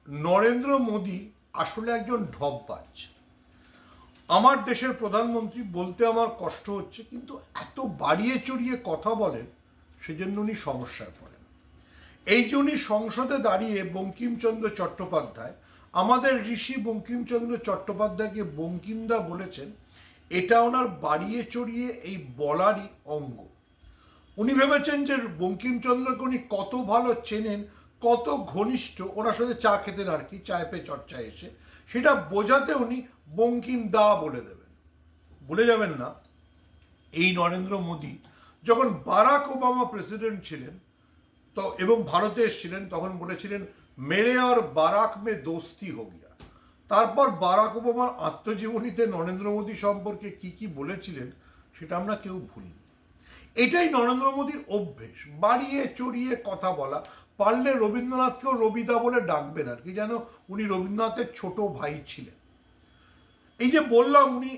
নরেন্দ্র মোদী আসলে একজন ঢপবাজ। আমার দেশের প্রধানমন্ত্রী বলতে আমার কষ্ট হচ্ছে, কিন্তু এত বাড়িয়ে চড়িয়ে কথা বলেন, সেজন্য উনি সমস্যায় পড়েন। এই যে উনি সংসদে দাঁড়িয়ে বঙ্কিমচন্দ্র চট্টোপাধ্যায়, আমাদের ঋষি বঙ্কিমচন্দ্র চট্টোপাধ্যায়কে বঙ্কিমদা বলেছেন, এটা ওনার বাড়িয়ে চড়িয়ে এই বলারই অঙ্গ। উনি ভেবেছেন যে বঙ্কিমচন্দ্রকে উনি কত ভালো চেনেন, কত ঘনিষ্ঠ, ওনার সাথে চা খেতেন আর কি, চায় পে চর্চায় এসে, সেটা বোঝাতে উনি বঙ্কিম দা বলে দেবেন। ভুলে যাবেন না, এই নরেন্দ্র মোদী যখন বারাক ওবামা প্রেসিডেন্ট ছিলেন তো এবং ভারতে এসেছিলেন, তখন বলেছিলেন মেরে আর বারাক মে দোস্তি হো গিয়া। তারপর বারাক ওবামার আত্মজীবনীতে নরেন্দ্র মোদী সম্পর্কে কি কি বলেছিলেন সেটা আমরা কেউ ভুলিনি। এটাই নরেন্দ্র মোদীর অভ্যেস, বাড়িয়ে চড়িয়ে কথা বলা। পারলে রবীন্দ্রনাথকেও রবিদা বলে ডাকবেন আর কি, যেন উনি রবীন্দ্রনাথের ছোট ভাই ছিলেন। এই যে বললাম, উনি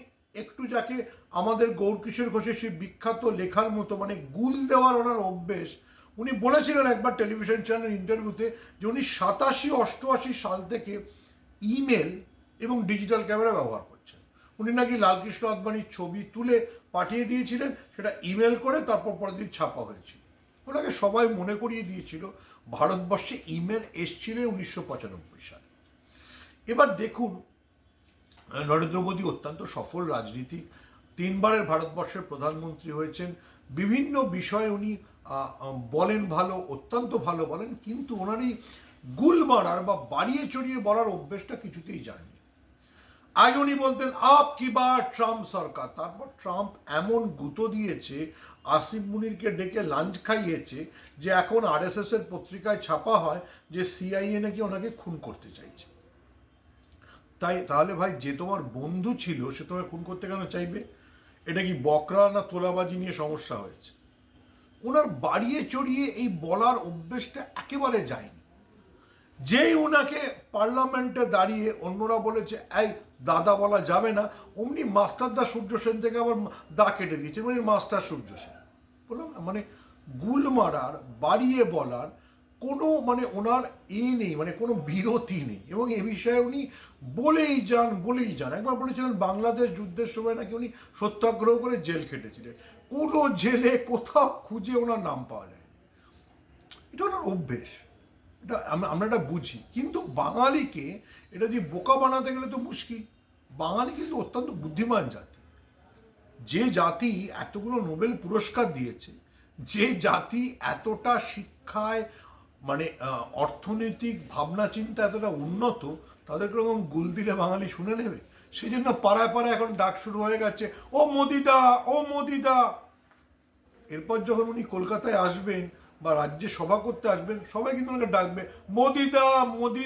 একটু যাকে আমাদের গৌরকিশোর ঘোষের সেই বিখ্যাত লেখার মতো মানে গুল দেওয়ার ওনার অভ্যেস। উনি বলেছিলেন একবার টেলিভিশন চ্যানেল ইন্টারভিউতে যে উনি 87-88 সাল থেকে ইমেল এবং ডিজিটাল ক্যামেরা ব্যবহার করছেন। উনি নাকি লালকৃষ্ণ আদবানির ছবি তুলে পাঠিয়ে দিয়েছিলেন, সেটা ইমেল করে তারপর পরের দিন ছাপা হয়েছিল। ওনাকে সবাই মনে করিয়ে দিয়েছিল ভারতবর্ষে ইমেল এসছিল 1995 সালে। এবার দেখুন, নরেন্দ্র মোদী অত্যন্ত সফল রাজনীতিক, 3বারের ভারতবর্ষের প্রধানমন্ত্রী হয়েছেন, বিভিন্ন বিষয়ে উনি বলেন ভালো, অত্যন্ত ভালো বলেন, কিন্তু ওনার এই গুল মারার বা বাড়িয়ে চড়িয়ে বলার অভ্যেসটা কিছুতেই যায়নি। আগে উনি বলতেন আপ কি বার ট্রাম্প সরকার, তারপর ট্রাম্প এমন গুঁতো দিয়েছে, আসিফ মুনিরকে ডেকে লাঞ্চ খাইয়েছে, যে এখন আরএসএস এর পত্রিকায় ছাপা হয় যে সিআইএ নাকি ওনাকে খুন করতে চাইছে। তাহলে ভাই, যে তোমার বন্ধু ছিল সে তোমার খুন করতে কেন চাইবে? এটা কি বকরা না তোলাবাজি নিয়ে সমস্যা হয়েছে? ওনার বাড়িয়ে চড়িয়ে এই বলার অভ্যেসটা একেবারে যায়নি। যেই ওনাকে পার্লামেন্টে দাঁড়িয়ে অন্যরা বলেছে এই দাদা বলা যাবে না, অমনি মাস্টার দা সূর্য সেন থেকে আবার দা কেটে দিয়েছে, মানে মাস্টার সূর্য সেন। বললাম না, মানে গুল মারার, বাড়িয়ে বলার কোনো মানে ওনার নেই, মানে কোনো বিরতি নেই, এবং এ বিষয়ে উনি বলেই যান। একবার বলেছিলেন বাংলাদেশ যুদ্ধের সময় নাকি উনি সত্যাগ্রহ করে জেল খেটেছিলেন, কোনো জেলে কোথাও খুঁজে ওনার নাম পাওয়া যায়। এটা ওনার অভ্যেস, এটা আমরা এটা বুঝি, কিন্তু বাঙালিকে এটা দিয়ে বোকা বানাতে গেলে তো মুশকিল। বাঙালি কিন্তু অত্যন্ত বুদ্ধিমান জাতি। যে জাতি এতগুলো নোবেল পুরস্কার দিয়েছে, যে জাতি এতটা শিক্ষায় মানে অর্থনৈতিক ভাবনা চিন্তা এতটা উন্নত, তাদেরকে এরকম গুল দিলে বাঙালি শুনে নেবে? সেই জন্য পাড়ায় পাড়ায় এখন ডাক শুরু হয়ে গেছে, ও মোদিদা, ও মোদিদা। এরপর যখন উনি কলকাতায় আসবেন বা রাজ্যে সভা করতে আসবেন, সবাই কিন্তু ওনাকে ডাকবে মোদিদা, মোদি।